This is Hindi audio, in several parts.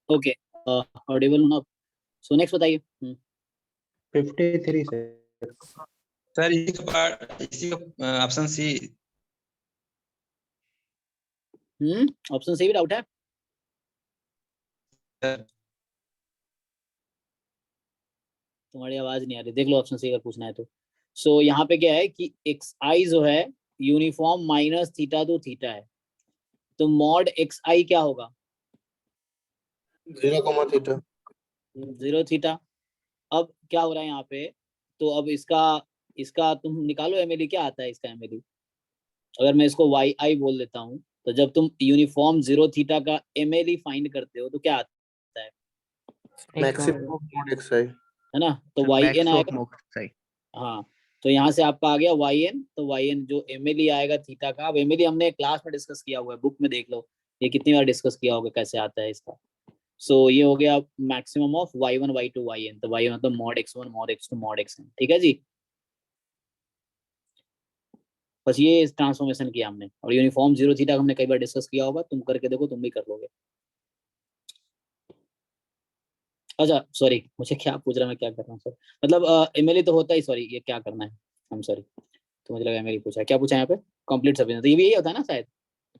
ओके, ऑडिबल ना? सो नेक्स्ट बताइए। 53 सर इसी का ऑप्शन सी। ऑप्शन सी भी डाउट है? तुम्हारी आवाज नहीं आ रही, देख लो ऑप्शन सी अगर पूछना है तो। सो यहाँ पे क्या है कि एक्स आई जो है uniform minus theta two theta है, तो मॉड एक्स आई क्या होगा? 0 थीटा। 0 थीटा। अब क्या हो रहा है यहाँ पे, तो अब इसका इसका तुम निकालो एमएलई, क्या आता है इसका एमएलई? अगर मैं इसको वाई आई बोल देता हूँ, तो जब तुम यूनिफॉर्म 0 थीटा का एमएलई फाइंड करते हो तो क्या आता है? मैक्सिमम ऑफ मॉड एक्स आई, है ना, तो वाई एन आएगा। हाँ, तो यहाँ से आपका आ गया वाई एन, तो वाई एन जो एमएलई आएगा थीटा का। अब एमएलई हमने क्लास में डिस्कस किया हुआ है, बुक में देख लो ये कितनी बार डिस्कस किया होगा कैसे आता है इसका। सो ये हो गया maximum of Y one Y two Y N, तो वाई मतलब mod X one mod X two mod X N. ठीक है जी, बस ये ट्रांसफॉर्मेशन किया हमने, और यूनिफॉर्म 0 थीटा हमने कई बार डिस्कस किया होगा, तुम करके देखो, तुम भी कर लोगे। अच्छा सॉरी, मुझे क्या पूछ रहा, मैं क्या कर रहा हूँ सर, मतलब एमएलई तो होता ही, सॉरी ये क्या करना है, हम सॉरी, तो मुझे लगा एमएलई पूछा है। क्या पूछा है यहाँ पे? कंप्लीट सफिशिएंट, तो ये भी यही होता है ना शायद,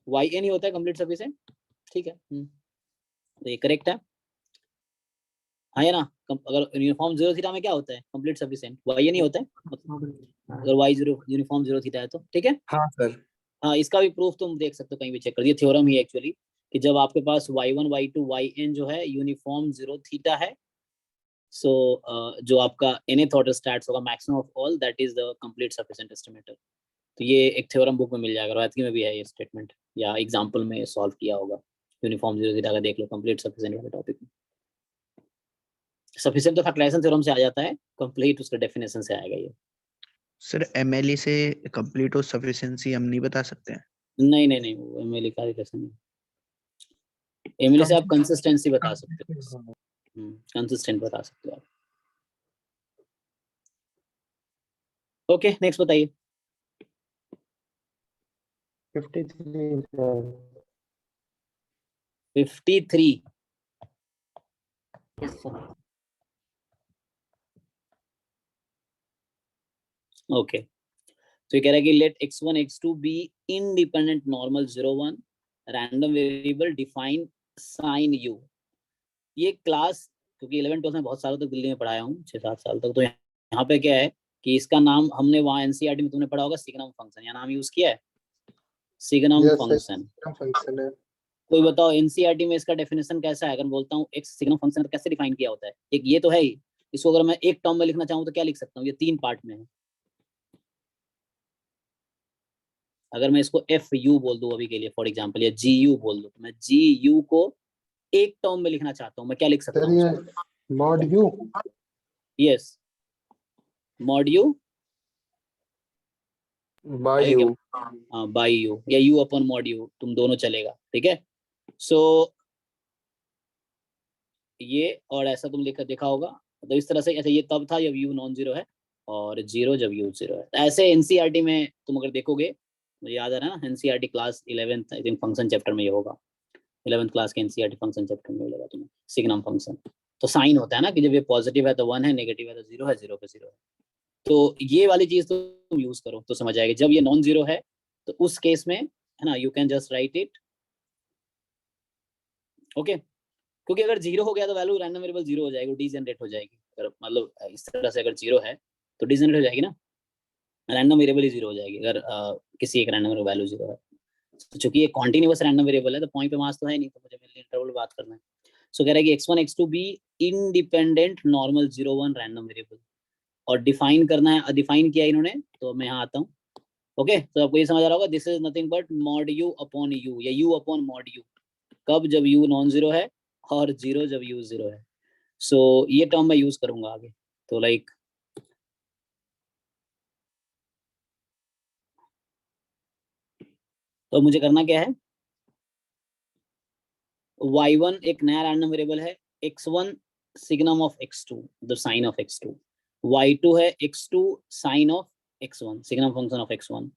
वाई एन ही होता है कंप्लीट सफिशिएंट। ठीक है, तो ये करेक्ट है, हाँ है ना। अगर यूनिफॉर्म 0 थीटा में क्या होता है कंप्लीट सफिशिएंट, वाई एन ही होता है, अगर वाई 0 यूनिफॉर्म 0 थीटा है तो। ठीक है, हाँ सर। हाँ, इसका भी प्रूफ तुम देख सकते हो, कहीं भी चेक कर, ये थ्योरम ही एक्चुअली, कि जब आपके पास y1 y2 yn जो है यूनिफॉर्म 0 थीटा है, सो जो आपका nth ऑर्डर स्टैट्स होगा maximum of all, that is the complete sufficient estimator. तो ये एक थ्योरम बुक में मिल जाएगा, रायतकी में भी है ये स्टेटमेंट, या एग्जांपल में सॉल्व किया होगा यूनिफॉर्म 0 थीटा का, देख लो कंप्लीट सफिशिएंट वाले टॉपिक में। सफिशिएंट तो फैक्टराइजेशन थ्योरम से आ जाता है, कंप्लीट उसका डेफिनेशन से आएगा ये। सर एमएलई से कंप्लीट और सफिशिएंसी हम नहीं बता सकते हैं? नहीं नहीं नहीं, वो एमएलई का रिलेशन नहीं, एमएलई से आप कंसिस्टेंसी बता सकते हो, कंसिस्टेंट बता सकते हो आप। ओके नेक्स्ट बताइए। 53। ओके, तो ये कह रहा है कि let x1 x2 be independent normal 0 1 random variable define sign u। ये क्लास, क्योंकि 11 12 में बहुत सालों तक दिल्ली में पढ़ाया हूँ, 6-7 साल तक, तो यहाँ पे क्या है कि इसका नाम हमने वहाँ एनसीईआरटी में तुमने पढ़ा होगा सिग्नम फंक्शन, या नाम यूज किया है सिग्नम फंक्शन। कोई बताओ एनसीईआरटी में इसका डेफिनेशन कैसा है? अगर मैं बोलता हूँ एक्स सिग्नम फंक्शन तो कैसे डिफाइन किया होता है? एक ये तो है ही, इसको अगर मैं एक टर्म में लिखना चाहूँ तो क्या लिख सकता हूँ? ये 3 पार्ट में है। अगर मैं इसको एफ यू बोल दूं अभी के लिए फॉर एग्जांपल, या जी यू बोल दूं, तो मैं जी यू को एक टर्म में लिखना चाहता हूँ, मैं क्या लिख सकता हूँ? Mod U. Yes, mod U by U. हाँ बाई यू, या यू अपॉन मॉड यू, तुम दोनों चलेगा। ठीक है, सो ये, और ऐसा तुम लिखा देखा होगा, तो इस तरह से। अच्छा, ये तब था जब यू नॉन जीरो है, और जीरो जब यू जीरो है। तो ऐसे एनसीईआरटी में तुम अगर देखोगे, मुझे याद आ रहा है ना, NCERT class 11th I think function chapter में ये होगा, 11th क्लास के एनसीईआरटी फंक्शन चैप्टर में मिलेगा तुम्हें सिग्नम फंक्शन। तो साइन होता है ना कि जब ये पॉजिटिव है तो 1 है, नेगेटिव है तो 0 है, 0 पे 0 है। तो ये वाली चीज तो तुम यूज करो तो समझ आएगा। जब ये नॉन जीरो है तो उस केस में, है ना, you can just right it. Okay, क्योंकि अगर 0 हो गया तो वैल्यू रैंडम वेरिएबल 0 हो जाएगी, डीजेनरेट हो जाएगी। अगर मतलब इस तरह से अगर 0 है तो डीजेनरेट हो जाएगी ना, रैंडम वेरिएबल ही 0 हो जाएगी अगर किसी एक रैंडम वैल्यू 0 है। तो चूंकि ये कॉन्टिन्यूअस रैंडम वेरिएबल है तो पॉइंट पे मास तो है नहीं, तो मुझे मेनली इंटरवल बात करना है। सो कह रहा है कि x1 x2 be independent normal 0 1 random variable, और डिफाइन करना है, डिफाइन किया इन्होंने, तो मैं यहाँ आता हूँ। ओके, तो आपको ये समझ आ रहा होगा, this is nothing but mod you upon you, या यू अपॉन मॉड यू, कब? जब यू नॉन जीरो है, और 0 जब यू 0 है। सो ये टर्म मैं यूज करूंगा आगे, तो लाइक तो मुझे करना क्या है, y1 एक नया रैंडम वेरिएबल है, x1 signum of x2 the sign of x2, y2 है x2 sign of x1 signum function of x1।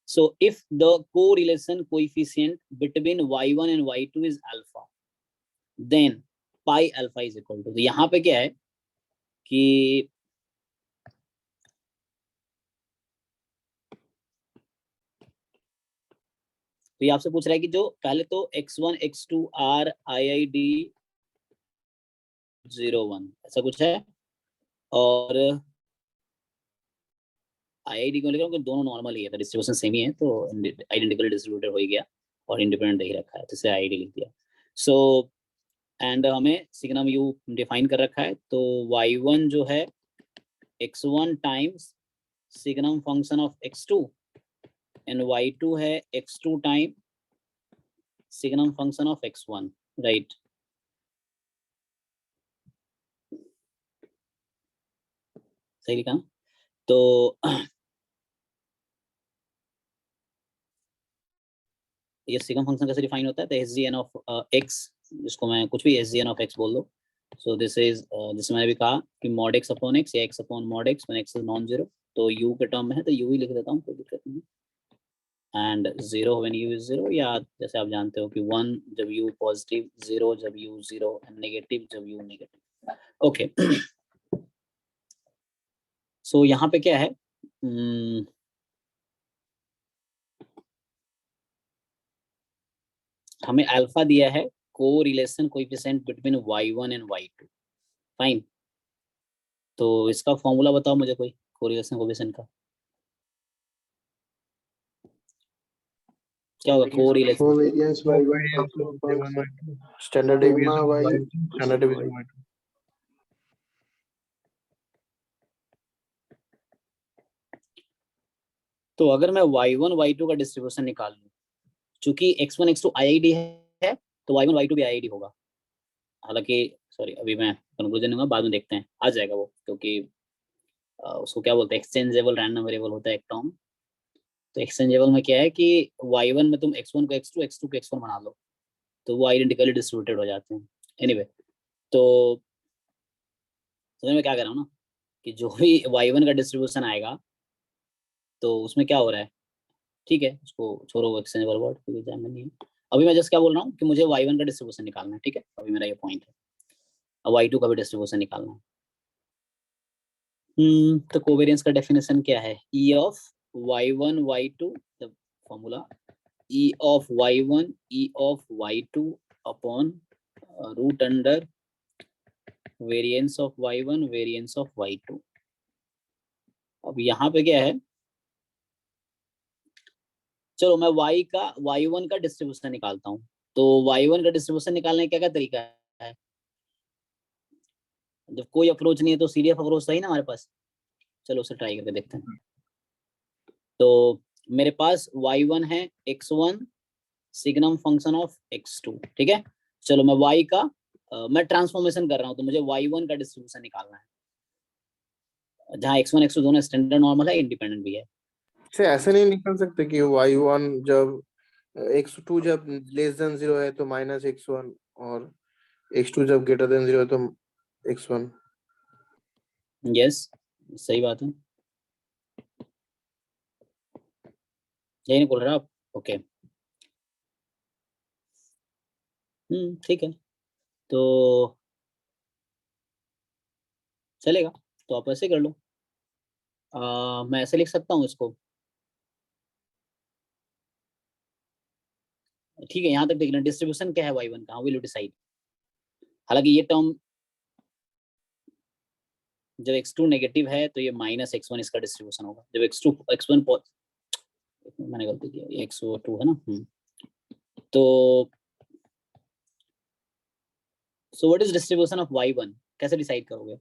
so if the correlation coefficient between y1 and y2 is alpha, then pi alpha is equal to, तो यहाँ पे क्या है कि तो ये आपसे पूछ रहा है कि जो पहले तो x1 x2 r IID 01 ऐसा कुछ है, और IID क्यों लिख रहा हूँ, दोनों नॉर्मल ही है, तो डिस्ट्रीब्यूशन सेम ही है, तो आइडेंटिकली डिस्ट्रीब्यूटेड हो ही गया और इंडिपेंडेंट ही रखा है, तो इसे IID लिख दिया। सो एंड हमें सिग्नम u डिफाइन कर रखा है, तो y1 जो है x1 times signum function of x2 and y2 है x2 time signum function of x1, right. सही लिखा। तो ये सिग्नम फंक्शन कैसे डिफाइन होता है, तो SGN ऑफ x, जिसको मैं कुछ भी SGN ऑफ x बोल दो, सो दिस इज जिसमें मैंने भी कहा कि mod x अपॉन x या x upon mod x when x is non zero, तो u के टर्म में है तो u ही लिख देता हूँ, कोई दिक्कत नहीं। एंड 0 व्हेन u इज 0, या जैसे आप जानते हो कि 1 जब u पॉजिटिव, 0 जब u 0, एंड नेगेटिव जब u नेगेटिव। ओके, सो यहाँ पे क्या है, हमें अल्फा दिया है को relation coefficient between y1 and y2, fine. तो इसका फॉर्मूला बताओ मुझे कोई कोरिलेशन कोएफिशिएंट का, क्या होगा correlation? Covariance y1 standard deviation y standard deviation y2. तो अगर मैं y1 y2 का डिस्ट्रीब्यूशन निकाल लूं, चूंकि x1 x2 IID है तो y1 y2 भी IID होगा। हालांकि सॉरी, अभी मैं कंक्लूजन दूंगा, बाद में देखते हैं, आ जाएगा वो, क्योंकि उसको क्या बोलते हैं, एक्सचेंजेबल रैंडम वेरिएबल होता है एक टर्म। तो एक्सचेंजेबल में क्या है कि y1 में तुम x1 को x2 x2 को x1 बना लो, तो वो आइडेंटिकली डिस्ट्रीब्यूटेड हो जाते हैं। एनीवे, तो समझ में क्या कह रहा हूँ ना, कि जो भी y1 का डिस्ट्रीब्यूशन आएगा तो उसमें क्या हो रहा है, ठीक है, उसको छोड़ो एक्सचेंजेबल वर्ड, क्योंकि एग्जाम में नहीं है। अभी मैं जस्ट क्या बोल रहा हूँ कि मुझे y1 का डिस्ट्रीब्यूशन निकालना है, ठीक है, अभी मेरा ये पॉइंट है। अब y2 का भी डिस्ट्रीब्यूशन निकालना है। तो कोवेरिएंस का डेफिनेशन क्या है, e of y1 y2, the formula e of y1 e of y2 upon root under variance of y1 variance of y2। अब यहाँ पे क्या है, चलो मैं y1 का डिस्ट्रीब्यूशन निकालता हूँ। तो y1 का डिस्ट्रीब्यूशन निकालने का क्या तरीका है, जब कोई अप्रोच नहीं है तो सीडीएफ अप्रोच सही ना हमारे पास, चलो उसे ट्राई करके देखते हैं। तो मेरे पास y1 है x1 signum function of x2, ठीक है। चलो मैं y का मैं ट्रांसफॉर्मेशन कर रहा हूँ, तो मुझे y1 का डिस्ट्रीब्यूशन निकालना है, जहाँ x1 x2 दोनों स्टैंडर्ड नॉर्मल है, इंडिपेंडेंट भी है। से ऐसे नहीं निकाल सकते कि y1 जब x2 जब लेस देन 0 है तो माइनस x1, और x2 जब ग्रेटर देन 0 है तो x1। यस, सही बात है, यही नहीं बोल रहा आप, ओके। ठीक है, तो चलेगा, तो आप ऐसे कर लो। मैं ऐसे लिख सकता हूँ इसको, ठीक है, यहाँ तक देख लें डिस्ट्रीब्यूशन क्या है y1 का, विल यू डिसाइड। हालांकि ये टर्म जब x2 नेगेटिव है तो ये माइनस x1 इसका डिस्ट्रीब्यूशन होगा, जब x1 मैंने गलती किया, ये x2 है ना। तो so what is distribution of y1, कैसे डिसाइड करोगे?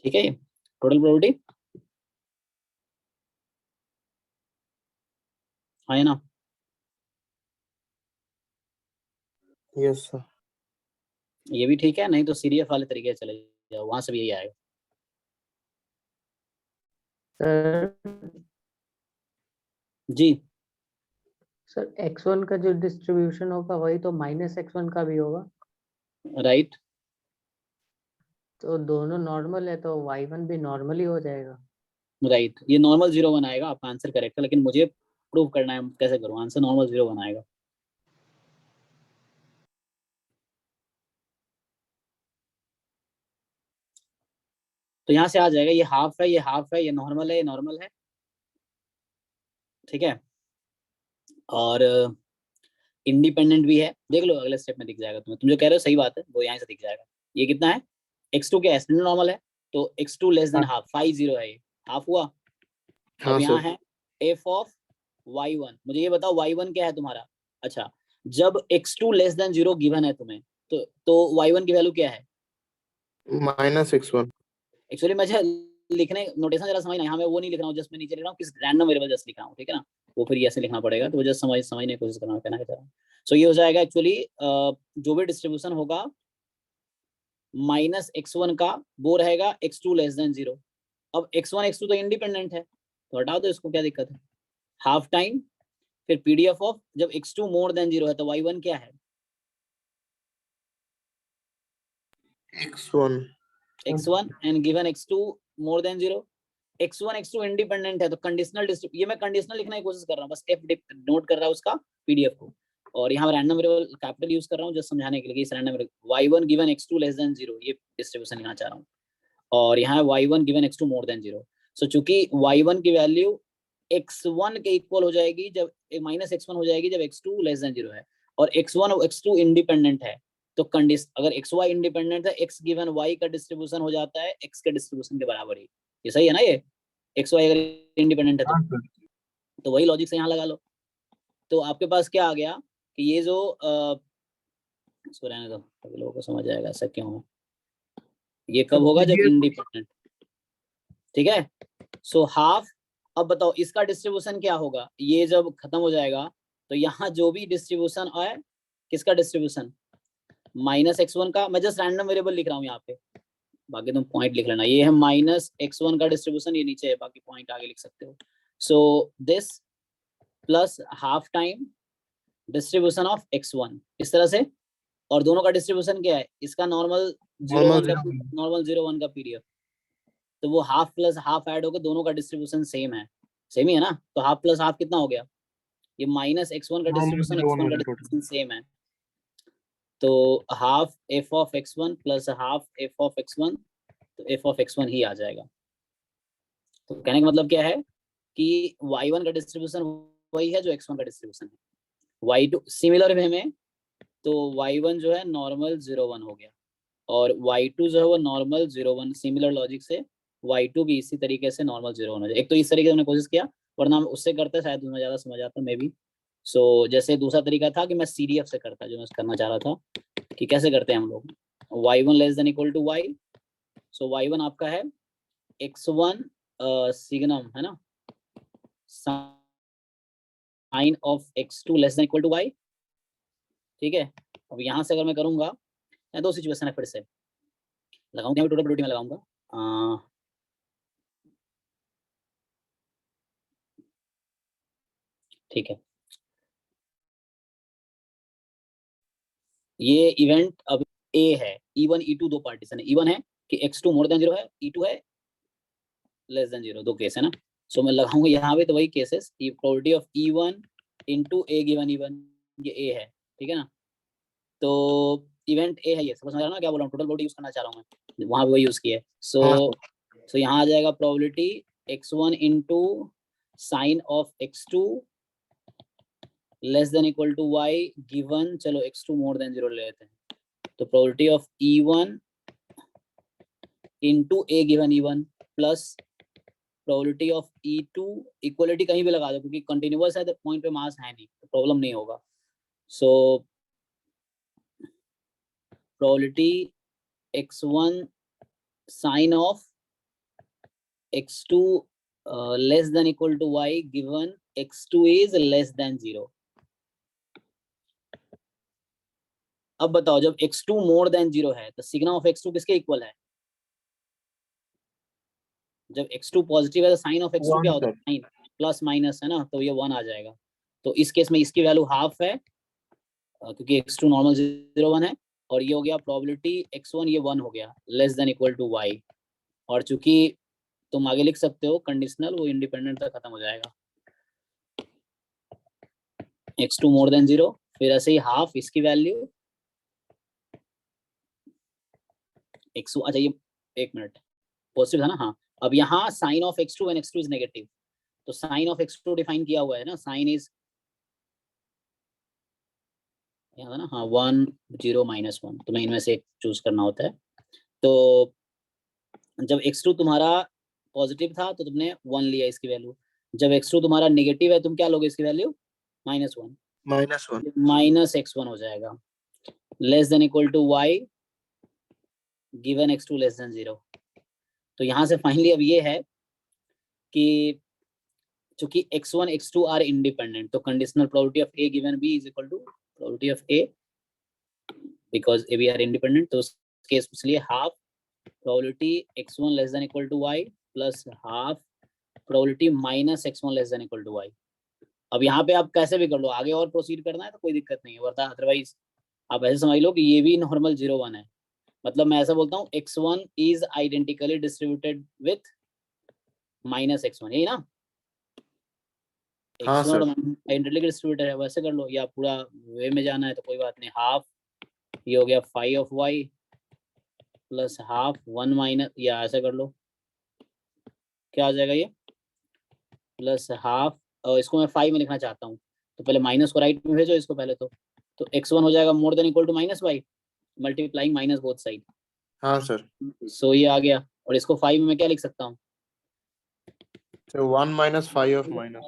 ठीक है, टोटल प्रोबेबिलिटी, हाँ है ना। Yes sir. ये भी ठीक है, नहीं तो सीडीएफ वाले तरीके से चले जाओ, वहां से भी यही आएगा। जी सर x1 का जो डिस्ट्रीब्यूशन होगा वही तो माइनस x1 का भी होगा, राइट। तो दोनों नॉर्मल है तो y1 भी नॉर्मल ही हो जाएगा। राइट, ये नॉर्मल 0 1 आएगा, आपका आंसर करेक्ट है, लेकिन मुझे प्रूव करना है कैसे करूँ, आंसर नॉर्मल 0 1 आएगा। तो यहाँ से आ जाएगा, ये हाफ है, ये हाफ है, ये नॉर्मल है, ये नॉर्मल है, ठीक है, और इंडिपेंडेंट भी है। देख लो अगले स्टेप में दिख जाएगा तुम्हें, तुम जो कह रहे हो सही बात है, वो यहाँ से दिख जाएगा। ये कितना है, x2 क्या है, स्टैंडर्ड नॉर्मल है, तो x2 लेस देन हाफ, 5 0 है, ये हाफ हुआ। हाँ अब यहाँ सर। है f ऑफ y1, मुझे ये बताओ y1 क्या है तुम्हारा। अच्छा, जब x2 लेस देन 0 गिवन है तुम्हें, तो y1 की वैल्यू क्या है, माइनस x1। एक्चुअली मुझे लिखने नोटेशन जरा समझना, यहाँ मैं वो नहीं लिख रहा हूँ, जस्ट मैं नीचे लिख रहा हूँ किस रैंडम वेरिएबल जस्ट लिख रहा हूँ, ठीक है ना, वो फिर ऐसे लिखना पड़ेगा, तो वो जस्ट समझने की कोशिश करना कहना चाह रहा हूँ। सो ये हो जाएगा एक्चुअली जो भी डिस्ट्रीब्यूशन होगा माइनस x1 का, वो रहेगा x2 लेस देन 0। अब x1 x2 तो इंडिपेंडेंट है, तो हटाओ, तो इसको क्या दिक्कत है, हाफ टाइम फिर पीडीएफ ऑफ, जब x2 मोर देन 0 है तो y1 क्या है, x1 x1 and given x2 more than 0। x1 x2 independent है, तो कंडीशनल ये मैं कंडीशनल लिखने की कोशिश कर रहा हूँ, बस f नोट कर रहा हूँ उसका पीडीएफ को, और यहाँ रैंडम वेरिएबल कैपिटल यूज कर रहा हूँ जस्ट समझाने के लिए, इस random y1 given x2 less than 0, ये डिस्ट्रीब्यूशन लिखना चाह रहा हूँ, और यहाँ y1 given x2 more than 0। सो चूंकि y1 की वैल्यू x1 के इक्वल हो जाएगी जब माइनस x1 हो जाएगी जब x2 लेस देन 0 है, और x1 और x2 इंडिपेंडेंट है, तो कंडीशन अगर xy इंडिपेंडेंट है, x गिवन y का डिस्ट्रीब्यूशन हो जाता है x के डिस्ट्रीब्यूशन के बराबर ही, ये सही है ना, ये xy अगर इंडिपेंडेंट है तो वही लॉजिक से यहाँ लगा लो। तो आपके पास क्या आ गया कि ये जो इसको रहने दो, सभी लोगों को समझ आएगा ऐसा क्यों है, ये कब होगा जब इंडिपेंडेंट, ठीक है। सो हाफ, अब बताओ इसका डिस्ट्रीब्यूशन क्या होगा, ये जब खत्म हो जाएगा तो यहाँ जो भी डिस्ट्रीब्यूशन आए, किसका डिस्ट्रीब्यूशन, माइनस x1 का, मैं जस्ट रैंडम वेरिएबल लिख रहा हूँ यहाँ पे, बाकी तुम पॉइंट लिख लेना, ये है माइनस x1 का डिस्ट्रीब्यूशन, ये नीचे है, बाकी पॉइंट आगे लिख सकते हो। So this plus half time distribution of x1, इस तरह से, और दोनों का डिस्ट्रीब्यूशन क्या है, इसका नॉर्मल 0 1 का, नॉर्मल 0 1 का पीडीएफ, तो वो हाफ प्लस हाफ ऐड होकर दोनों का डिस्ट्रीब्यूशन सेम है, सेम ही है ना, तो हाफ प्लस हाफ कितना हो गया, ये माइनस x1 का डिस्ट्रीब्यूशन, x1 का डिस्ट्रीब्यूशन सेम है, तो half f of x1 plus half f of x1, तो f ऑफ x1 ही आ जाएगा। तो कहने का मतलब क्या है कि y1 का डिस्ट्रीब्यूशन वही है जो x1 का डिस्ट्रीब्यूशन है, y2 सिमिलर वे में, तो y1 जो है नॉर्मल 0 1 हो गया, और y2 जो है वो नॉर्मल 0 1, सिमिलर लॉजिक से y2 भी इसी तरीके से नॉर्मल 0 1 हो जाए। एक तो इस तरीके से हमने कोशिश किया, वरना हम उससे करते शायद तुम्हें ज़्यादा समझ आता मे बी। सो जैसे दूसरा तरीका था कि मैं CDF से करता, जो मैं करना चाह रहा था कि कैसे करते हैं हम लोग, y1 less than equal to y, so y1 आपका है x1 सिग्नम है ना, sign of x2 less than equal to y, ठीक है। अब यहाँ से अगर मैं करूँगा, दो सिचुएशन है, फिर से लगाऊंगा, टोटल प्रोबेबिलिटी में लगाऊंगा, ठीक है। ये इवेंट अब A है, E1 E2 दो पार्टीशन है, E1 है कि x2 मोर देन 0 है, E2 है लेस देन 0, दो केस है ना। सो मैं लगाऊंगा यहाँ पे, तो वही cases, probability of E1 into A given E1, ये A है, ठीक है ना, तो इवेंट A है, ये समझ रहा ना क्या बोल रहा हूँ, टोटल प्रोबेबिलिटी यूज करना चाह रहा हूँ मैं, वहां पे वही यूज किया है। सो यहाँ आ जाएगा probability x1 into sign of x2 less than equal to y given, चलो x2 मोर देन 0 ले लेते हैं, तो probability of E1 into A given E1 plus probability of E2, equality कहीं भी लगा दो क्योंकि कंटिन्यूअस है तो पॉइंट पे मास है नहीं, तो प्रॉब्लम नहीं होगा। So probability x1 sign of x2 less than equal to y given x2 is less than 0, अब बताओ जब x2 मोर देन 0 है तो सिग्मा ऑफ x2 किसके इक्वल है? जब x2 पॉजिटिव है तो साइन ऑफ x2 क्या होता है? साइन प्लस माइनस है ना, तो ये 1 आ जाएगा। तो इस केस में इसकी वैल्यू हाफ है क्योंकि x2 नॉर्मल 0 1 है, और ये हो गया प्रोबेबिलिटी x1 ये 1 हो गया less than equal to y। और चूंकि तुम आगे लिख सकते हो कंडीशनल, वो इंडिपेंडेंट तक खत्म हो जाएगा। x2 मोर देन 0, फिर ऐसे ही हाफ इसकी वैल्यू x2। अच्छा ये एक मिनट, पॉजिटिव था ना? हाँ, अब यहाँ sign of x2 when x2 is negative, तो साइन ऑफ x2 डिफाइन किया हुआ है ना, साइन इज यहाँ ना, हाँ 1 0 -1, तुम्हें इनमें से एक चूज करना होता है। तो जब x2 तुम्हारा पॉजिटिव था तो तुमने 1 लिया इसकी वैल्यू, जब x2 तुम्हारा नेगेटिव है तुम क्या लोगे इसकी वैल्यू? -1, -x1 हो जाएगा less than equal to y given x2 less than 0। तो यहाँ से फाइनली अब ये है कि चूंकि x1 x2 आर इंडिपेंडेंट, तो conditional probability of a given b is equal to probability of a because a b are independent. तो केस इसलिए half probability x1 less than equal to y plus half probability minus x1 less than equal to y। अब यहाँ पे आप कैसे भी कर लो, आगे और प्रोसीड करना है तो कोई दिक्कत नहीं है, वरना अदरवाइज आप ऐसे समझ लो कि ये भी नॉर्मल 0 1 है। मतलब मैं ऐसा बोलता हूँ x1 is identically distributed with -x1, यही ना? हाँ सर। आइडेंटिकली डिस्ट्रीब्यूटेड है, वैसे कर लो, या पूरा वे में जाना है तो कोई बात नहीं। हाफ ये हो गया 5 of y plus half 1 minus, या ऐसा कर लो, क्या आ जाएगा ये? प्लस हाफ, और इसको मैं 5 में लिखना चाहता हूँ तो पहले माइनस को राइट में भेजो इसको पहले। तो x1 हो जाएगा more than equal to -y multiplying minus both side. हाँ सर। सो ये आ गया, और इसको 5 में मैं क्या लिख सकता हूँ? So 1 - 5 of minus.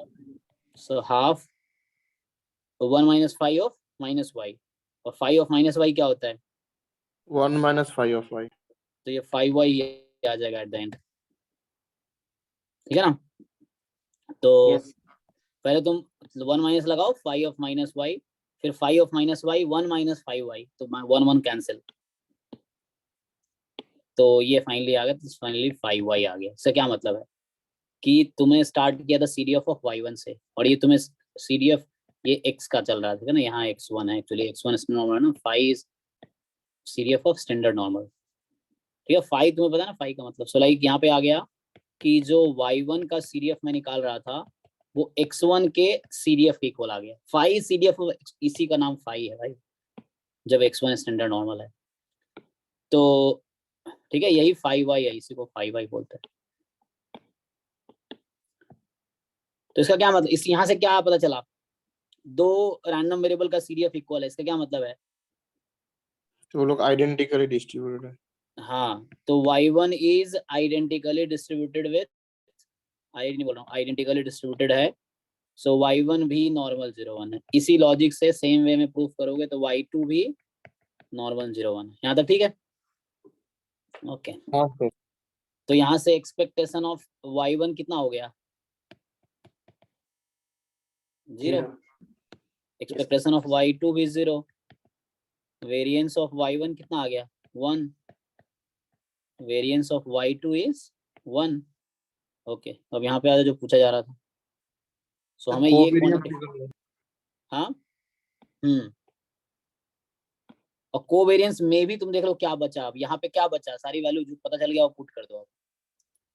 So half 1 - 5 of -y, और 5 ऑफ -y क्या होता है? 1 - 5 of y. तो ये 5y आ जाएगा एट द एंड, ठीक है ना? तो पहले तुम 1 माइनस लगाओ 5 ऑफ -y, फिर 5 ऑफ -y 1 - 5y, तो 1 1 कैंसिल, तो ये फाइनली आ गया, तो फाइनली 5y आ गया। इसका क्या मतलब है कि तुम्हें स्टार्ट किया था CDF ऑफ y1 से, और ये तुम्हें CDF ये x का चल रहा था ना, यहाँ x1 है, एक्चुअली x1 नॉर्मल है ना, 5 CDF ऑफ स्टैंडर्ड नॉर्मल, ठीक है? 5 तुम्हें पता है ना 5 का मतलब। सो लाइक यहाँ पे आ गया कि जो y1 का CDF मैं निकाल रहा था वो x1 के CDF के इक्वल आ गया। 5 CDF, इसी का नाम 5 है भाई, जब x1 स्टैंडर्ड नॉर्मल है। तो ठीक है, यही 5y है, इसी को 5y बोलते हैं। तो इसका क्या मतलब, इस यहाँ से क्या पता चला? दो रैंडम वेरिएबल का CDF इक्वल है, इसका क्या मतलब है? तो वो लोग आइडेंटिकली डिस्ट्रीब्यूटेड है। हाँ, तो y1 is identically distributed with, नहीं बोल रहा हूँ, आइडेंटिकली डिस्ट्रीब्यूटेड है, सो y1 भी नॉर्मल 0 1 है। इसी लॉजिक से सेम वे में प्रूफ करोगे तो y2 भी नॉर्मल 0 1 है। यहाँ तक ठीक है? ओके। हाँ सर। तो यहाँ से एक्सपेक्टेशन ऑफ y1 कितना हो गया? 0। एक्सपेक्टेशन ऑफ y2 भी 0। वेरिएंस ऑफ y1 कितना आ गया? 1। Variance of y2 is 1। Okay, अब यहाँ पे आ जो पूछा जा रहा था, सो हमें ये क्वांटिटी, हाँ और कोवेरिएंस में भी तुम देख लो क्या बचा। अब यहाँ पे क्या बचा? सारी वैल्यू जो पता चल गया वो पुट कर दो। अब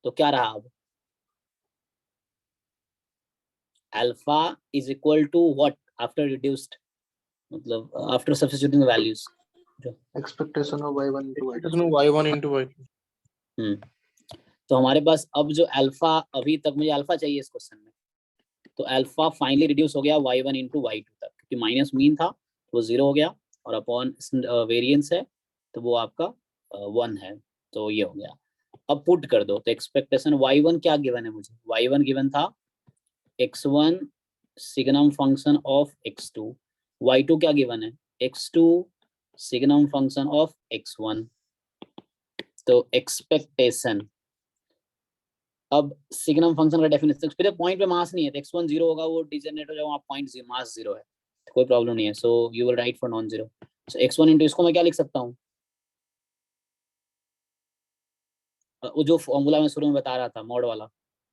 तो क्या रहा? अब alpha is equal to what after reduced, मतलब after substituting the values, expectation of y1 into y2. y1 into y2. तो हमारे पास अब जो अल्फा, अभी तक मुझे अल्फा चाहिए इस क्वेश्चन में, तो अल्फा फाइनली रिड्यूस हो गया y1 into y2 तक, क्योंकि माइनस मीन था वो 0 हो गया, और अपॉन वेरिएंस है तो वो आपका 1 है, तो ये हो गया। अब पुट कर दो, तो एक्सपेक्टेशन y1 क्या गिवन है मुझे? y1 गिवन था x1 signum function of x2, y2 क्या गिवन है? x2 signum function of x1। तो एक्सपेक्टेशन, अब सिग्नम फंक्शन का डेफिनेशन, फिर पॉइंट पे मास नहीं है तो x1 0 होगा, वो डिजनरेट हो जाएगा, पॉइंट मास 0 है तो कोई प्रॉब्लम नहीं है, so you will write for non zero. So x1 into इसको मैं क्या लिख सकता हूँ, वो जो फॉर्मूला मैं शुरू में बता रहा था मॉड वाला,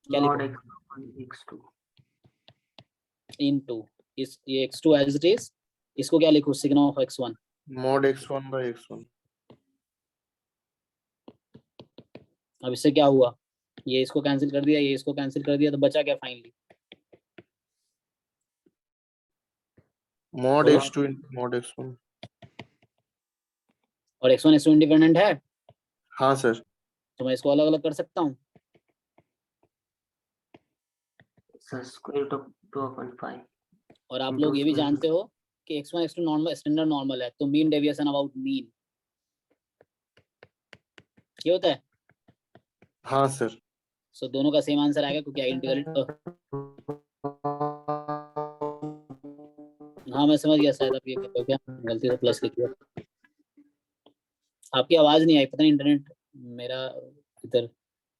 क्या mod लिखूं, x1 x2 इनटू इस ये x2 एज इट इज, इसको क्या लिखूं, sigma of x1, mod x1 by x1. अब इससे क्या हुआ, ये इसको कैंसिल कर दिया, ये इसको कैंसिल कर दिया, तो बचा क्या फाइनली, mod बोलो। x2 into mod x1. और x1 x2 इंडिपेंडेंट है, हाँ सर. तो मैं इसको अलग अलग कर सकता हूँ, sir square root of 2/5 और आप into लोग ये भी square root जानते हो कि x1 x2 normal standard normal है, तो मीन डेविएशन अबाउट मीन ये होता है। हाँ सर. सो दोनों का सेम आंसर आएगा क्योंकि आइडेंटिकल। हाँ मैं समझ गया, शायद आप ये कहते हो क्या, गलती से प्लस लिख दिया। आपकी आवाज नहीं आई, पता नहीं इंटरनेट मेरा इधर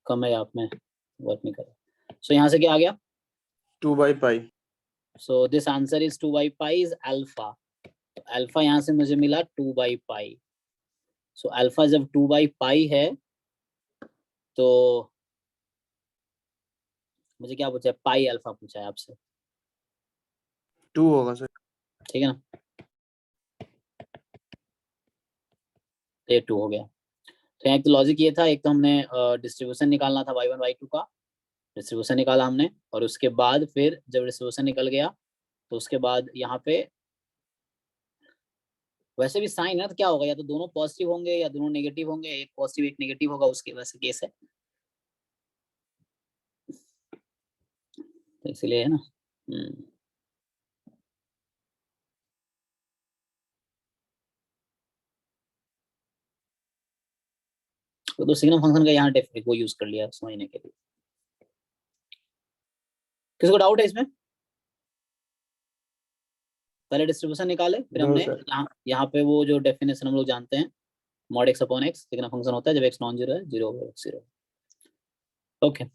कम है, आप में वर्क नहीं कर रहा। सो यहाँ से क्या आ गया, 2 by pi. So this answer is 2 by pi is alpha, तो अल्फा यहाँ से मुझे मिला 2 by pi। सो अल्फा जब 2 by pi है तो मुझे क्या पूछा है, पाई अल्फा पूछा है आपसे, 2 होगा सर. ठीक है ना, ये 2 हो गया। तो यहाँ एक तो लॉजिक ये था, एक तो हमने डिस्ट्रीब्यूशन निकालना था y1 y2 का, डिस्ट्रीब्यूशन निकाला हमने, और उसके बाद फिर जब डिस्ट्रीब्यूशन निकल गया तो उसके बाद यहाँ पे वैसे भी साइन है तो क्या होगा, या तो दोनों पॉजिटिव होंगे या दोनों नेगेटिव होंगे, एक पॉजिटिव एक नेगेटिव होगा, उसके वैसे केस है, तो इसलिए है ना। तो सिग्नम फंक्शन का यहाँ डेफिनेट वो यूज कर लिया समझने के लिए। किसको डाउट है इसमें, पहले डिस्ट्रीब्यूशन निकाले, फिर No, हमने sir. यहाँ पे वो जो डेफिनेशन हम लोग जानते हैं, mod x upon x signum function होता है जब एक्स नॉन जीरो है, zero over x zero. Okay,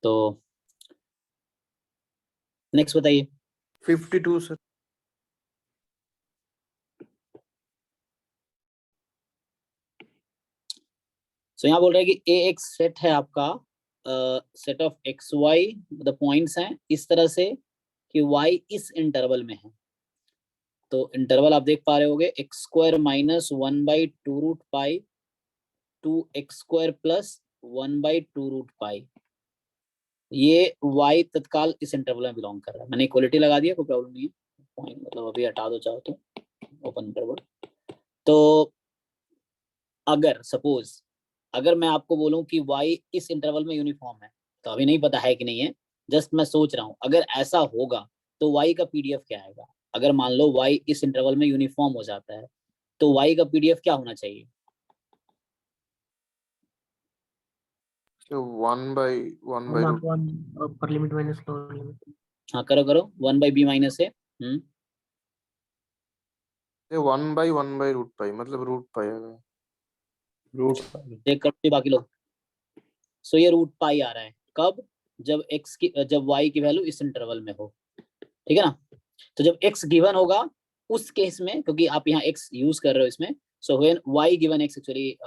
तो नेक्स्ट बताइए। 52 सर. सो यहाँ बोल रहा है कि ए एक सेट है आपका, set of x why the points हैं इस तरह से कि वाई इस इंटरवल में है, तो इंटरवल आप देख पा रहे होगे एक्स स्क्वायर माइनस 1/2√पाई टू एक्स स्क्वायर प्लस 1/2√पाई, ये y तत्काल इस इंटरवल में बिलोंग कर रहा है। मैंने इक्वलिटी लगा दिया, कोई प्रॉब्लम नहीं है, पॉइंट मतलब अभी हटा दो चाहो तो, ओपन इंटरवल। तो अगर सपोज अगर मैं आपको बोलूं कि y इस इंटरवल में यूनिफॉर्म है, तो अभी नहीं पता है कि नहीं है, जस्ट मैं सोच रहा हूं, अगर ऐसा होगा तो y का पीडीएफ क्या आएगा, अगर मान लो y इस इंटरवल में यूनिफॉर्म हो जाता है तो y का पीडीएफ क्या होना चाहिए, So 1 by root. 1 upper limit minus lower limit हाँ करो करो, 1/b माइनस है, ये 1 by root pi मतलब root pi आएगा. चेक करो बाकी लोग। सो ये रूट पाई आ रहा है कब, जब x की जब y की वैल्यू इस इंटरवल में हो, ठीक है ना। तो जब x गिवन होगा उस केस में, क्योंकि आप यहाँ x यूज कर रहे हो इसमें, so when y given x, actually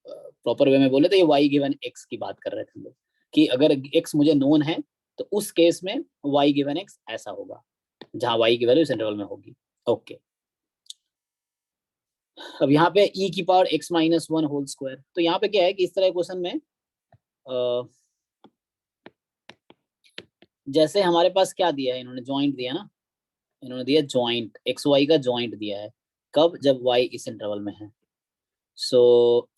proper way में बोले तो ये y गिवन x की बात कर रहे थे हम लोग, कि अगर x मुझे नोन है तो उस केस में y गिवन x ऐसा होगा जहां y की वैल्यू इस इंटरवल में होगी। ओके, अब यहाँ पे e की power x minus 1 whole square, तो यहाँ पे क्या है कि इस तरह क्वेश्चन में जैसे हमारे पास क्या दिया है, इन्होंने जॉइंट दिया ना, इन्होंने दिया जॉइंट एक्स वाई का जॉइंट दिया है, कब, जब y इस इंटरवल में है। So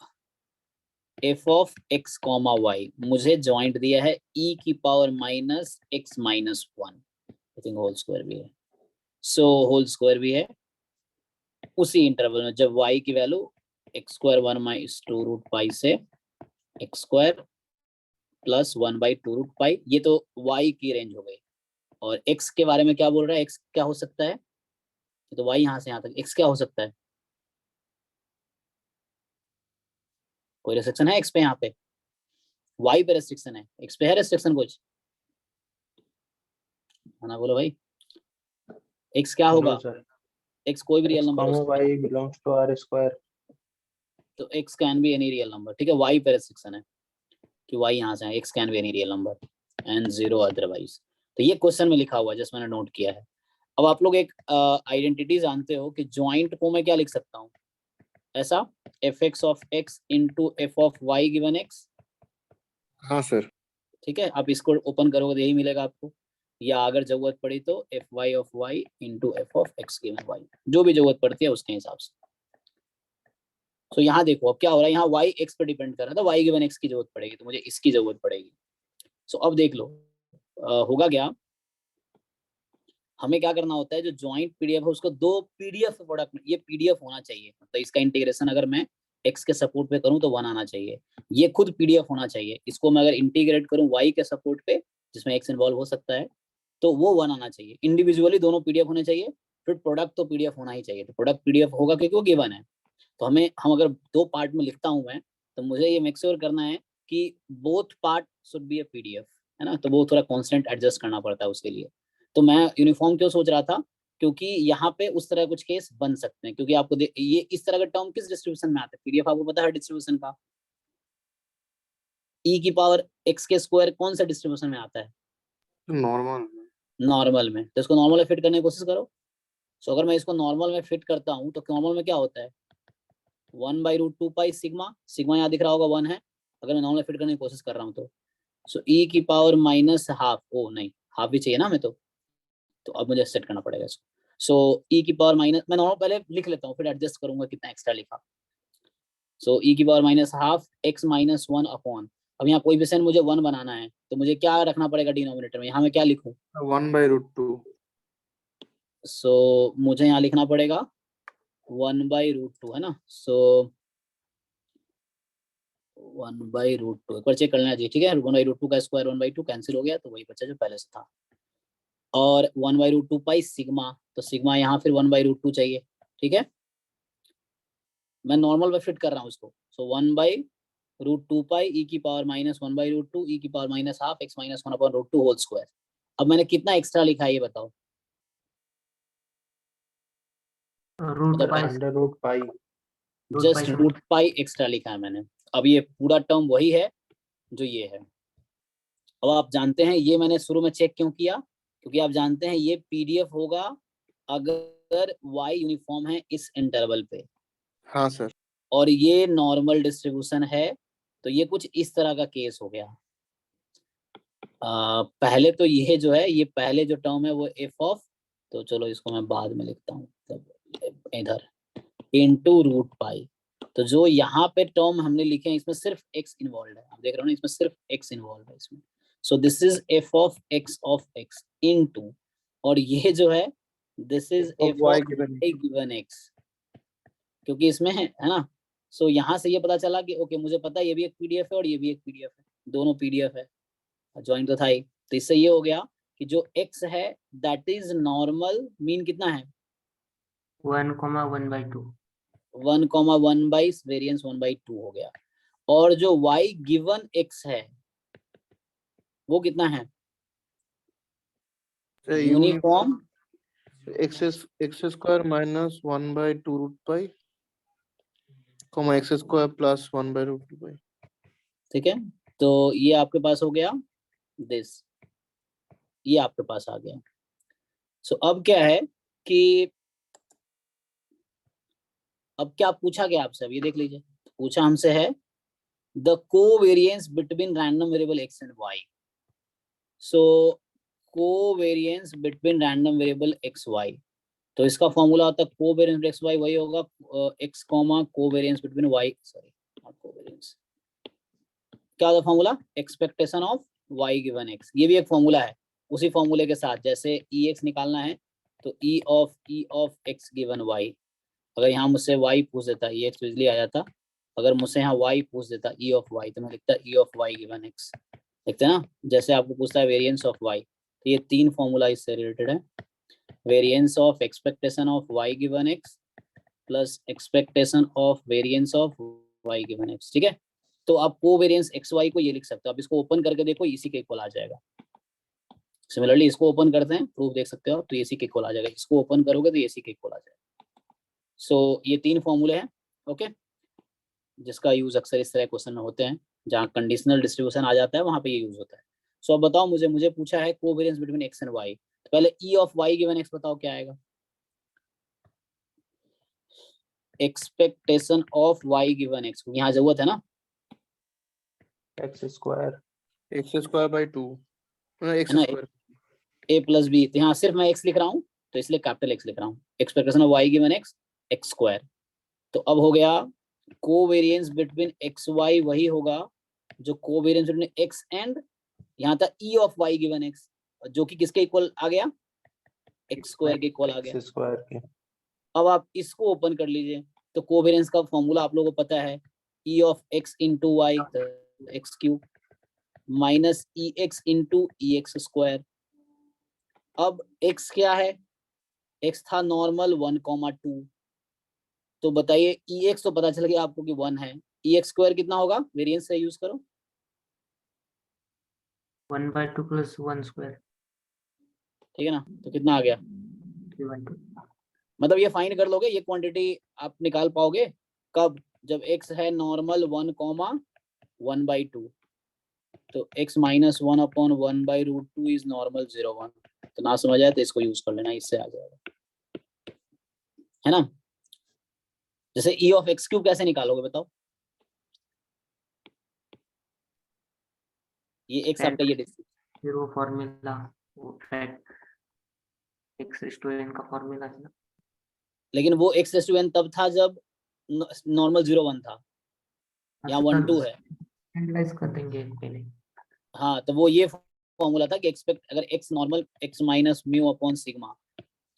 f of x comma y मुझे जॉइंट दिया है e की power minus x minus 1, I think whole square भी है, सो होल स्क्वायर भी है उसी इंटरवल में जब y की वैल्यू एक्स स्क्वायर 1/2√पाई से एक्स स्क्वायर प्लस 1/2√पाई, ये तो y की रेंज हो गई। और x के बारे में क्या बोल रहा है, x क्या हो सकता है, तो y यहाँ से यहाँ तक x क्या हो सकता है, कोई रेस्ट्रिक्शन है x पे, यहाँ पे y पे रेस्ट्रिक्शन है, x पे है रेस्ट्रिक्शन कुछ, है ना, बोलो भाई x क्या होगा, x कोई भी रियल x, नंबर हो सकता है, y belongs to r square. तो x can be any real number, ठीक है। y पे रिस्ट्रिक्शन है कि y यहाँ से है, x can be any real number and zero otherwise. तो ये क्वेश्चन में लिखा हुआ है, जस्ट मैंने नोट किया है। अब आप लोग एक आइडेंटिटी जानते हो कि ज्वाइंट को मैं क्या लिख सकता हूँ, ऐसा fx of x into F of Y given x, हाँ सर। ठीक है। आप इसको ओपन करोगे तो यही मिलेगा आपको, या अगर जरूरत पड़ी तो F Y of Y into F of X given Y, जो भी जरूरत पड़ती है उसके हिसाब से। तो यहाँ देखो अब क्या हो रहा है, यहाँ y x पर डिपेंड कर रहा था, y गिवन x की जरूरत पड़ेगी तो मुझे इसकी जरूरत पड़ेगी। सो अब देख लो होगा क्या, हमें क्या करना होता है, जो ज्वाइंट पीडीएफ है उसको दो पीडीएफ प्रोडक्ट में, ये पीडीएफ होना चाहिए, मतलब इसका इंटीग्रेशन अगर मैं x के सपोर्ट पे करूं तो 1 आना चाहिए, ये खुद पीडीएफ होना चाहिए। इसको मैं अगर इंटीग्रेट करूं y के सपोर्ट पे जिसमें x इन्वॉल्व हो सकता है तो वो 1 आना चाहिए। इंडिविजुअली दोनों पीडीएफ होने चाहिए, फिर प्रोडक्ट तो पीडीएफ होना ही चाहिए। तो प्रोडक्ट पीडीएफ होगा क्योंकि वो गिवन है। तो हम अगर दो पार्ट में लिखता हूं मैं, तो मुझे ये मेक श्योर करना है कि both part should be A PDF, है ना। तो वो थोड़ा कॉन्स्टेंट एडजस्ट करना पड़ता है उसके लिए। तो मैं यूनिफॉर्म क्यों सोच रहा था, क्योंकि यहाँ पे उस तरह कुछ केस बन सकते हैं, क्योंकि आपको ये इस तरह का टर्म किस डिस्ट्रीब्यूशन में आता है, पीडीएफ आपको पता है डिस्ट्रीब्यूशन का, e की पावर x के स्क्वायर कौन सा डिस्ट्रीब्यूशन में आता है, नॉर्मल। नॉर्मल में। तो इसको नॉर्मल में फिट करने की कोशिश करो। सो अगर मैं इसको नॉर्मल में फिट करता हूँ तो नॉर्मल में क्या होता है, 1/√2 पाई सिग्मा, सिग्मा यहाँ दिख रहा होगा 1 है, अगर मैं नॉर्मल फिट करने की कोशिश कर रहा हूँ तो। सो e की पावर माइनस हाफ, ओ नहीं हाफ भी चाहिए ना हमें, तो अब मुझे सेट करना पड़ेगा इसको। सो e की पावर माइनस, मैं नॉर्मल पहले लिख लेता हूँ फिर एडजस्ट करूंगा कितना एक्स्ट्रा लिखा। सो e की power minus half x minus 1 upon, अब यहाँ कोएफिशिएंट मुझे 1 बनाना है तो मुझे क्या रखना पड़ेगा डिनोमिनेटर में, यहाँ मैं क्या लिखूं, 1/√2। सो मुझे यहाँ लिखना पड़ेगा 1/√2, है ना। सो 1/√2 एक बार चेक कर लेना चाहिए, ठीक है। 1/√2 का स्क्वायर 1/2 कैंसिल हो गया तो वही बचा जो पहले से था, और 1/√2 पाई सिग्मा, तो सिग्मा यहाँ फिर 1/√2 चाहिए, ठीक है। मैं नॉर्मल में फिट कर रहा हूँ इसको। सो 1/√2 पाई e की पावर माइनस 1/√2 e की power minus half x minus 1/√2 whole square. अब मैंने कितना एक्स्ट्रा लिखा है ये बताओ, रूट मतलब पाई, √पाई। जस्ट रूट पाई एक्स्ट्रा लिखा है मैंने। अब ये पूरा टर्म वही है जो ये है। अब आप जानते हैं ये मैंने शुरू में चेक क्यों किया, क्योंकि आप जानते हैं ये पीडीएफ होगा अगर y यूनिफॉर्म है इस इंटरवल पे, हाँ सर। और ये नॉर्मल डिस्ट्रीब्यूशन है, तो ये कुछ इस तरह का केस हो गया। पहले तो ये जो है, ये पहले जो टर्म है वो एफ ऑफ, तो चलो इसको मैं बाद में लिखता हूँ इधर, इनटू रूट पाई। तो जो यहाँ पे टर्म हमने लिखे हैं इसमें सिर्फ x इन्वॉल्व है, आप देख रहे हो ना, इसमें सिर्फ x इन्वॉल्व है इसमें। So this is F of x into, और ये जो है this is F of y given x, क्योंकि इसमें है ना। सो यहाँ से ये पता चला कि ओके मुझे पता है ये भी एक पीडीएफ है और ये भी एक पीडीएफ है, दोनों पीडीएफ है, ज्वाइंट तो था ही। तो इससे ये हो गया कि जो x है दैट इज नॉर्मल, मीन कितना है 1,1/2, 1,1 बाई वेरिएंस 1/2 हो गया, और जो y गिवन x है वो कितना है यूनिफॉर्म, x स्क्वायर माइनस 1/2√पाई, x स्क्वायर प्लस 1/√2पाई। ठीक है। तो ये आपके पास हो गया दिस, ये आपके पास आ गया। सो अब क्या है कि अब क्या पूछा गया आपसे, अब ये देख लीजिए, पूछा हमसे है the covariance between random variable x and y। So covariance between random variable x y, तो इसका फॉर्मूला होता है कोवेरिएंस x y, वही होगा x covariance between y, sorry not covariance, क्या होता formula, expectation of y given x। ये भी एक फॉर्मूला है, उसी फॉर्मूले के साथ जैसे ex निकालना है तो e of x given y, अगर यहाँ मुझसे y पूछ देता ex तो इजली आ जाता, अगर मुझसे यहाँ y पूछ देता e ऑफ y तो मैं लिखता e of y given x, लिखते हैं ना। जैसे आपको पूछता है वेरिएंस ऑफ y, तो ये 3 फॉर्मूला इससे रिलेटेड है, variance of expectation of y given x plus expectation of variance of y given x, ठीक है। तो आप कोवेरिएंस एक्स वाई को ये लिख सकते हो, आप इसको ओपन करके देखो इसी के इक्वल आ जाएगा। सिमिलरली इसको ओपन करते हैं, प्रूफ देख सकते हो, तो इसी के इक्वल आ जाएगा, इसको ओपन करोगे तो इसी के इक्वल आ जाएगा। सो ये 3 फॉर्मूले हैं, ओके, जिसका यूज अक्सर इस तरह क्वेश्चन में होते हैं, जहाँ कंडीशनल डिस्ट्रीब्यूशन आ जाता है वहाँ पे ये यूज होता है। सो अब बताओ मुझे पूछा है covariance between X and Y, तो पहले E of Y given X बताओ क्या आएगा। Expectation of Y given X, यहाँ जरूरत है ना, एक्स स्क्वायर बाई 2, एक्स है ना, स्क्वायर। ए प्लस बी, तो यहाँ सिर्फ मैं एक्स लिख रहा हूँ तो इसलिए कैपिटल एक्स लिख रहा हूँ। Expectation of Y given X, X square. तो अब हो गया कोवेरिएंस बिटवीन एक्स वाई, वही होगा जो कोवेरिएंस बिटवीन एक्स एंड, यहाँ था E of Y given X, जो कि किसके इक्वल आ गया, एक्स स्क्वायर के इक्वल आ गया। एक्स स्क्वायर के। अब आप इसको ओपन कर लीजिए, तो कोवेरिएंस का फॉर्मूला आप लोगों को पता है, E of X into Y X cube minus E X into E X square. अब x क्या है, x था नॉर्मल 1,2, तो बताइए ex तो पता चल गया आपको कि 1 है, ex स्क्वायर कितना होगा, वेरिएंस से यूज करो, 1/2 प्लस 1 स्क्वायर ठीक है ना, तो कितना आ गया, 3/2। मतलब ये फाइंड कर लोगे, ये क्वांटिटी आप निकाल पाओगे कब, जब x है नॉर्मल 1,1/2, तो x माइनस 1/1/√2 इज नॉर्मल 0,1, तो ना समझ आए तो इसको यूज कर लेना, इससे आ जाएगा, है ना। जैसे e ऑफ एक्स क्यूब कैसे निकालोगे बताओ, ये x आपका ये डिस्टेंस, फिर वो फॉर्मूला, वो फैक्ट x/n का फॉर्मूला है ना, लेकिन वो x/n तब था जब नॉर्मल 0,1 था, यहाँ 1,2 है, एनालाइज कर देंगे पहले। हाँ, तो वो ये फॉर्मूला था कि एक्सपेक्ट अगर x normal x minus mu upon sigma,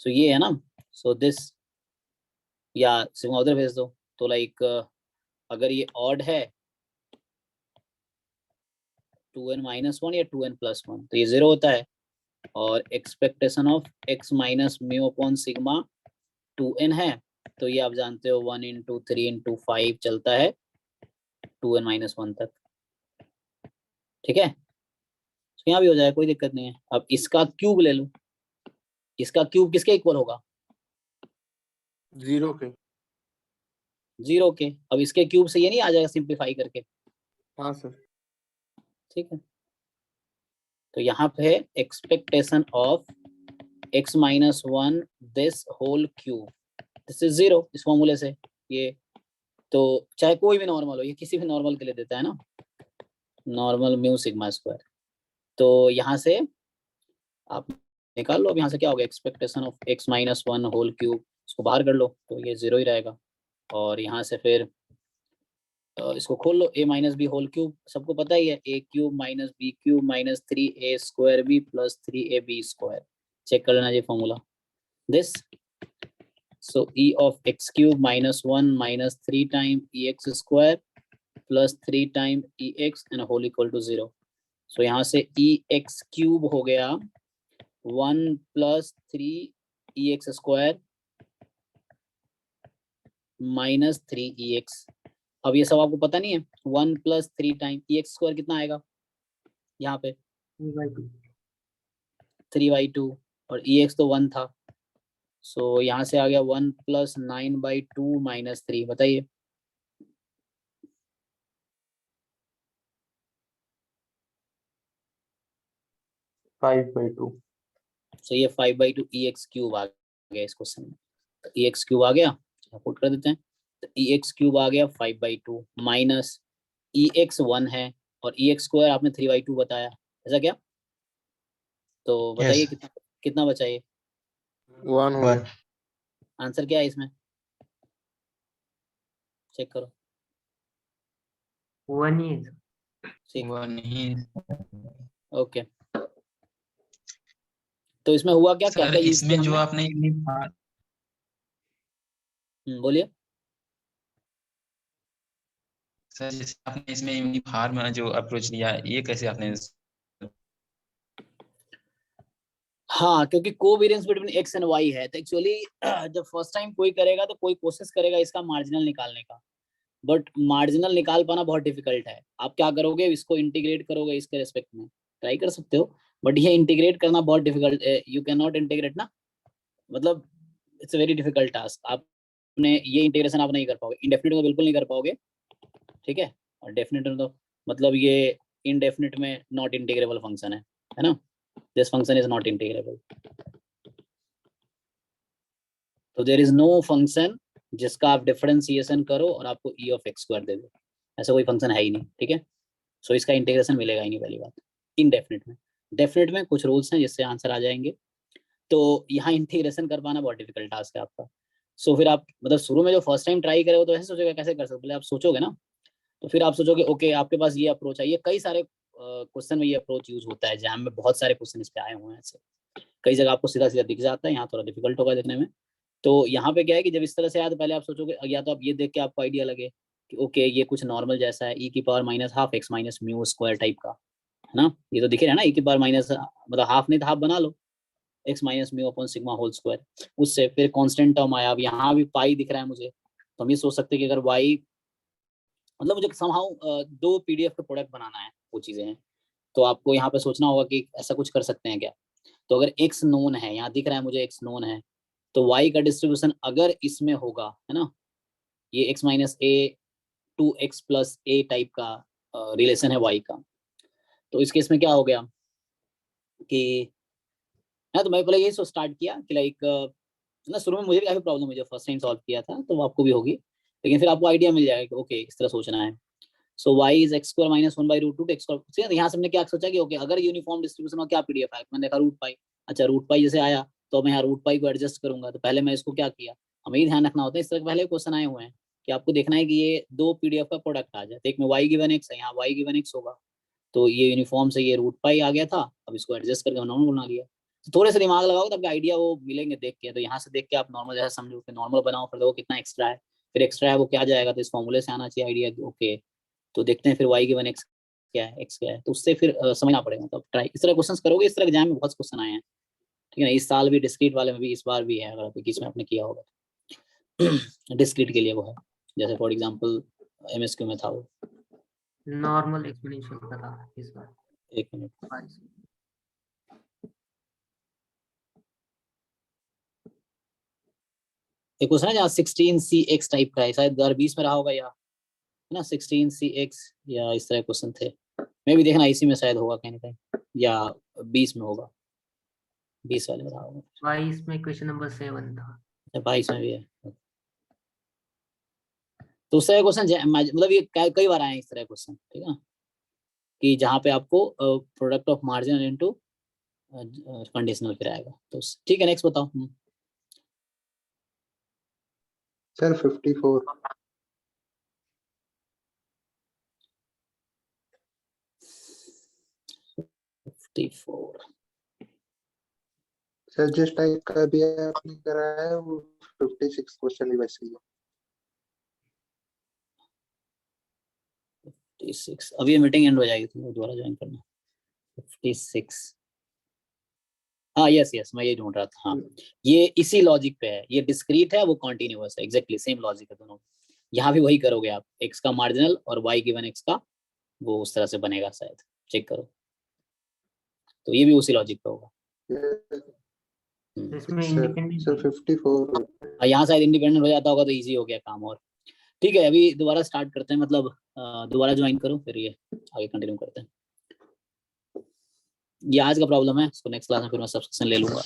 so ये है ना, सो दिस, या सिग्मा उधर भेज दो, तो लाइक अगर ये ऑड है 2n माइनस 1 या 2n प्लस 1 तो ये 0 होता है, और expectation of x minus mu upon sigma 2n है, तो ये आप जानते हो 1 इंटू 3 इंटू 5 चलता है 2n माइनस 1 तक, ठीक है, तो यहाँ भी हो जाए, कोई दिक्कत नहीं है। अब इसका क्यूब ले लो, इसका क्यूब किसके इक्वल होगा, 0 के। 0 के, अब इसके क्यूब से ये नहीं आ जाएगा सिंप्लीफाई करके, हाँ सर। ठीक है, तो यहाँ पे expectation of x minus 1 this whole cube, this is 0 इस फॉर्मूले से, ये तो चाहे कोई भी नॉर्मल हो, ये किसी भी नॉर्मल के लिए देता है ना, नॉर्मल म्यू सिग्मा स्क्वायर, तो यहाँ से आप निकाल लो, अब यहाँ से क्या होगा, expectation of x minus 1 whole cube, इसको बाहर कर लो तो ये 0 ही रहेगा, और यहाँ से फिर इसको खोल लो, a minus B whole cube, सबको पता ही है, a cube minus B cube minus 3a square B plus 3ab square, check कर लेना ये formula, this, so e of x cube minus 1 minus 3 time ex square plus 3 time ex and whole equal to 0, so यहाँ से ex cube हो गया 1 plus 3 ex square minus 3ex, अब ये सब आपको पता नहीं है, 1 plus 3 टाइम ex स्क्वायर कितना आएगा, यहाँ पे 3/2 और ex तो 1 था, सो यहाँ से आ गया 1 plus 9/2 minus 3, बताइए, फाइव बाई टू, सो ये 5/2 ex क्यूब आ गया इस क्वेश्चन में, तो ex क्यूब आ गया, पुट कर देते हैं, तो ex क्यूब आ गया 5/2 माइनस ex 1 है और ex स्क्वायर आपने 3/2 बताया, ऐसा क्या, तो बताइए Yes. कितना बचा ये, 1 हो गया। आंसर क्या है इसमें, चेक करो, 1 ही है। ठीक, वो नहीं ओके, तो इसमें हुआ क्या, क्या सर, क्या यूज इसमें किया जो हमने, आपने यूनिफार बोलिए, सर जैसे आपने इसमें यूनिफार में जो अप्रोच लिया, ये कैसे आपने, हाँ, क्योंकि covariance between X and Y है, तो एक्चुअली जब फर्स्ट टाइम कोई करेगा तो कोई कोशिश करेगा इसका मार्जिनल निकालने का, बट मार्जिनल निकाल पाना बहुत डिफिकल्ट है, आप क्या करोगे, इसको इंटीग्रेट करोगे इसके रेस्पेक्ट में, ट्राई कर सकते हो, बट ये इंटीग्रेट करना बहुत डिफिकल्ट है, यू कैन नॉट इंटीग्रेट ना, मतलब it's a very difficult task, आप आपने ये इंटीग्रेशन आप नहीं कर पाओगे, इंडेफिनिट में बिल्कुल नहीं कर पाओगे, ठीक है। और डेफिनेट में तो मतलब ये इनडेफिनिट में नॉट इंटीग्रेबल फंक्शन है ना, this function is not integrable. तो देयर इज नो फंक्शन जिसका आप डिफरेंशिएशन करो और आपको e ऑफ एक्स स्क्वायर दे दे, ऐसा कोई फंक्शन है ही नहीं, ठीक है। सो इसका इंटीग्रेशन मिलेगा ही नहीं, पहली बात। इनडेफिनिट में, डेफिनेट में कुछ रूल्स हैं जिससे आंसर आ जाएंगे, तो यहाँ इंटीग्रेशन कर पाना बहुत डिफिकल्ट टास्क है आपका। सो फिर आप मतलब शुरू में जो फर्स्ट टाइम ट्राई करे हो तो ऐसे सोचोगे कैसे कर सकते, पहले आप सोचोगे ना, तो फिर आप सोचोगे ओके आपके पास ये अप्रोच है। ये कई सारे क्वेश्चन में ये अप्रोच यूज होता है, एग्जाम में बहुत सारे क्वेश्चन इस पे आए हुए हैं ऐसे, कई जगह आपको सीधा सीधा दिख जाता है, यहाँ थोड़ा डिफिकल्ट होगा देखने में। तो यहाँ पे क्या है कि जब इस तरह से आया तो पहले आप सोचोगे, या तो आप ये देख के आपको आइडिया लगे कि ओके ये कुछ नॉर्मल जैसा है, e की power minus half x minus mu square type का है ना, ये तो दिख रहा है ना, e की पावर माइनस मतलब हाफ नहीं तो हाफ बना लो, x minus mu upon sigma whole square, उससे फिर कांस्टेंट टर्म आया। अब यहाँ भी पाई दिख रहा है मुझे, तो हम ये सोच सकते हैं कि अगर y मतलब मुझे समहाउ दो पीडीएफ का प्रोडक्ट बनाना है, वो चीजें हैं, तो आपको यहाँ पे सोचना होगा कि ऐसा कुछ कर सकते हैं क्या। तो अगर x नोन है, यहाँ दिख रहा है मुझे x नोन है, तो y का डिस्ट्रीब्यूशन अगर इसमें होगा है ना, ये x minus A two X plus A type का रिलेशन है y का, तो इस केस में क्या हो गया कि ना, तो मैं पहले यही स्टार्ट किया कि लाइक ना, शुरू में मुझे भी काफी प्रॉब्लम हुई जब फर्स्ट टाइम सॉल्व किया था, तो आपको भी होगी, लेकिन फिर आपको आइडिया मिल जाएगा कि ओके इस तरह सोचना है। सो y is x square minus 1/√2 x square. यहाँ से हमने क्या सोचा कि ओके अगर यूनिफॉर्म डिस्ट्रीब्यूशन का क्या पीडीएफ है, मैंने देखा रूट पाई, अच्छा रूट पाई जैसे आया तो मैं यहाँ रूट पाई को एडजस्ट करूंगा, तो पहले मैं इसको क्या किया, हमें ही ध्यान रखना होता है, इस तरह पहले क्वेश्चन आए हुए हैं कि आपको देखना है कि ये दो पीडीएफ का प्रोडक्ट आ जाए, तो एक में y गिवन x है, यहाँ y गिवन x होगा, तो ये यूनिफॉर्म से ये रूट पाई आ गया था, अब इसको एडजस्ट करके नॉर्मल बना लिया। तो थोड़े से दिमाग लगाओ तब आइडिया वो मिलेंगे देख के, तो यहाँ से देख के आप नॉर्मल जैसा समझो कि नॉर्मल बनाओ, फिर देखो कितना एक्स्ट्रा है, फिर एक्स्ट्रा है वो क्या जाएगा, तो इस फॉर्मूले से आना चाहिए आइडिया, ओके तो देखते हैं फिर y गिवन x क्या है, x क्या है, तो उससे फिर समझना पड़ेगा। तो ट्राई इस तरह क्वेश्चन करोगे, इस तरह एग्जाम में बहुत क्वेश्चन आए हैं, ठीक है ना, इस साल भी डिस्क्रीट वाले में भी, इस बार भी है, अगर आप किस में आपने किया होगा डिस्क्रीट के लिए वो है, जैसे फॉर एग्जाम्पल MSQ में था वो। नॉर्मल एक्सपोनेंशियल का था इस बार। एक मिनट, एक क्वेश्चन है जहाँ 16cx टाइप का है, शायद 2020 में रहा होगा, या है ना 16cx या इस तरह क्वेश्चन थे, मैं भी देखना इसी में शायद होगा कहीं ना कहीं, या 20 में होगा, 20 वाले में रहा होगा, 22 में क्वेश्चन नंबर 7 था। या 22 में भी है। तो उस तरह क्वेश्चन मतलब ये कई बार आए हैं इस तरह क्वेश्चन, ठीक है, कि जहाँ पे आपको product of margin into conditional फिर आएगा, तो ठीक है नेक्स्ट बताओ। सर 54 54 सर जिस टाइप का भी आपने कराया है वो 56 क्वेश्चन ही वैसे ही है। 56 अभी ये मीटिंग एंड हो जाएगी तो दोबारा ज्वाइन करना। 56 हाँ यस यस मैं ये ढूंढ रहा था, हाँ ये इसी लॉजिक पे है, ये डिस्क्रीट है वो कॉन्टिन्यूअस है, एग्जैक्टली सेम लॉजिक है दोनों। यहाँ भी वही करोगे आप, x का मार्जिनल और y गिवन x का वो उस तरह से बनेगा शायद, चेक करो, तो ये भी उसी लॉजिक पे होगा। इसमें सर इंडिपेंडेंट 54 यहाँ शायद इंडिपेंडेंट हो जाता होगा तो इजी हो गया काम, और ठीक है अभी दोबारा स्टार्ट करते हैं, मतलब दोबारा ज्वाइन करो फिर ये आगे कंटिन्यू करते हैं। ये आज का प्रॉब्लम है, इसको नेक्स्ट क्लास में फिर मैं सब्सक्रिप्शन ले लूंगा।